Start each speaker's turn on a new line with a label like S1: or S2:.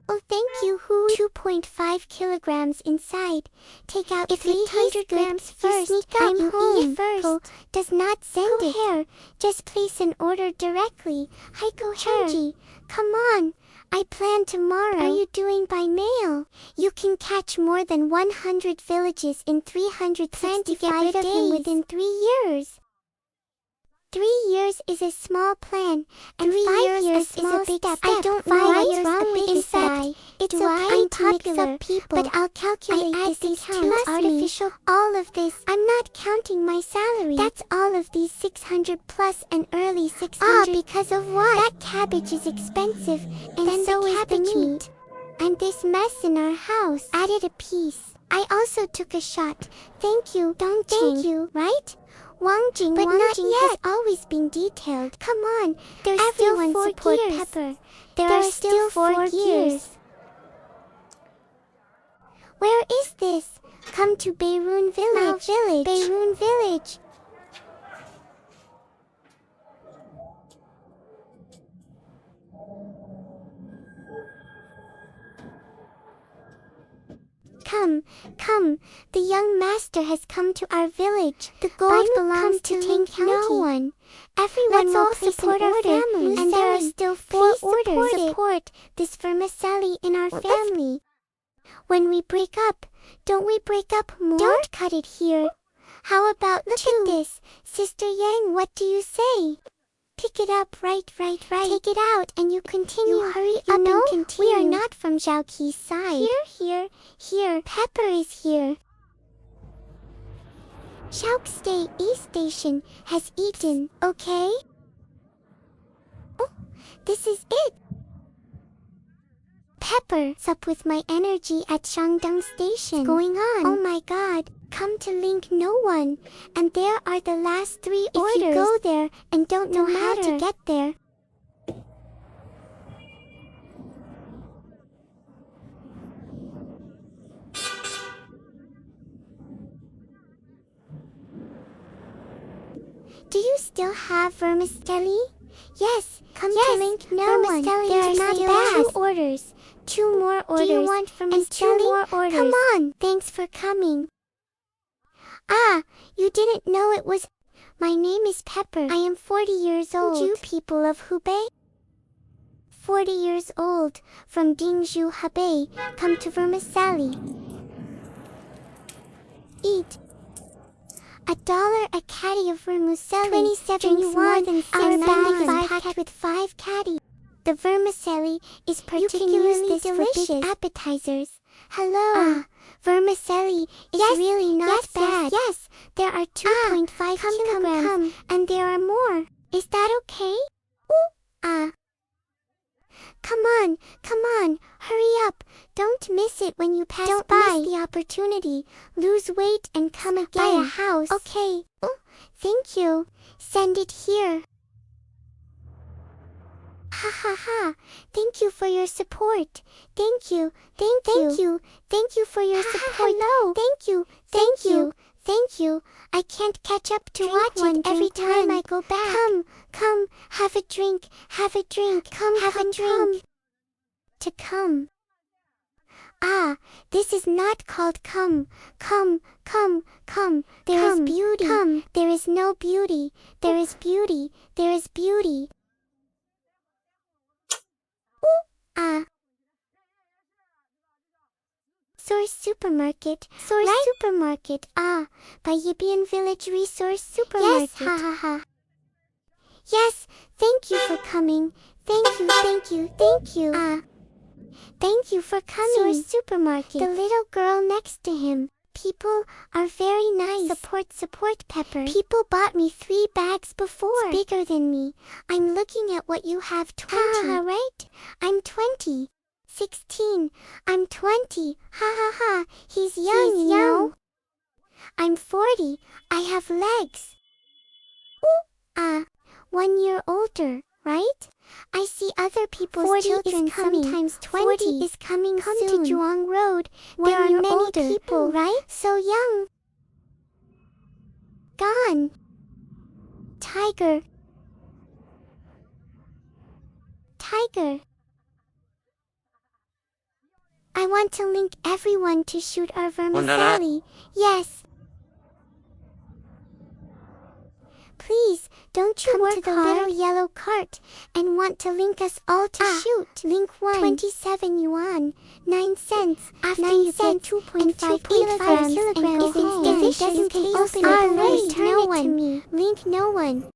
S1: Oh, thank you. Who? 2.5 kilograms inside. Take out if 300 grams first. You sneak out, you eat it first. Ko does not send it. Here. Just place an order directly. Heiko Chunji, come on. I plan tomorrow. Are you doing by mail? You can catch more than 100 villages in 365 days within 3 years. 3 years is a small plan, and 5 years is a big step. I don't know what's wrong with this guy. It's okay to mix up people, but I'll calculate this account artificial. All of this, I'm not counting my salary. That's all of these 600 plus and early 600. Ah, because of what? That cabbage is expensive, and then so is the meat. And this mess in our house added a piece. I also took a shot. Thank you, Dongqing. Thank you, right? Wangjing, but not yet. Has always been detailed. Come on, there's everyone still 4 support gears. Pepper. There are still 4 gears. Where is this? Come to Beirun Village. Beirun Village. Come, the young master has come to our village. The gold belongs to Tang County. No one. Everyone will support our family, and there are still 4 orders. Support this vermicelli in our family. When we break up, don't we break up more? Don't cut it here. How about look at this, Sister Yang? What do you say? Pick it up, right. Take it out, and you continue. You hurry up and continue. We are not from Zhaoqi's side. Here. Pepper is here. Zhaoqi East Station has eaten, okay? Oh, this is it. Pepper's up with my energy at Shangdong Station. What's going on? Oh my god. Come to Link No One, and there are the last 3 orders. If you go there and don't know how to get there, do you still have vermicelli? Yes, come to Link No One. There are not bad. 2 orders. 2 more orders. Do you want vermicelli? And 2 more orders. Come on. Thanks for coming. Ah, you didn't know it was... My name is Pepper. I am 40 years old. You people of Hubei? 40 years old, from Dingzhou, Hebei, come to vermicelli. Eat. $1 a caddy of vermicelli. 27 yuan than our bag packed with 5 caddy. The vermicelli is particularly delicious for big appetizers. Hello. Vermicelli is really not bad. Yes, there are 2.5 kilograms, and there are more. Is that okay? Come on, hurry up. Don't miss it when you pass by. Don't miss the opportunity. Lose weight and come again. Buy a house. Okay. Oh, thank you. Send it here. Ha. Thank you for your support. Thank you for your support. Hello. Thank you. I can't catch up to watch it every time I go back. Come, have a drink. Come, have a drink. To come. Ah, this is not called come. There is beauty. There is no beauty. There is beauty. Source Supermarket. Supermarket. By Yibian Village Resource Supermarket. Yes, ha. Yes, thank you for coming. Thank you. Thank you for coming. Source Supermarket. The little girl next to him. People are very nice. Support, Pepper. People bought me 3 bags before. It's bigger than me. I'm looking at what you have. 20, right? I'm 20. 16. I'm 20. Ha. He's young, you know? I'm 40. I have legs. 1 year older, right? I see other people's children coming. Sometimes 20 is coming soon. Come to Zhuang Road. There are many people, right? So young. Gone. Tiger. want to link everyone to shoot our vermicelli. Yes. Please, don't you come to the little yellow cart and want to link us all to shoot. Link 1, 27 yuan, 9 cents. After 9 you get 2.5 kilograms and go home. If it doesn't open it, please return it to me. Link no one.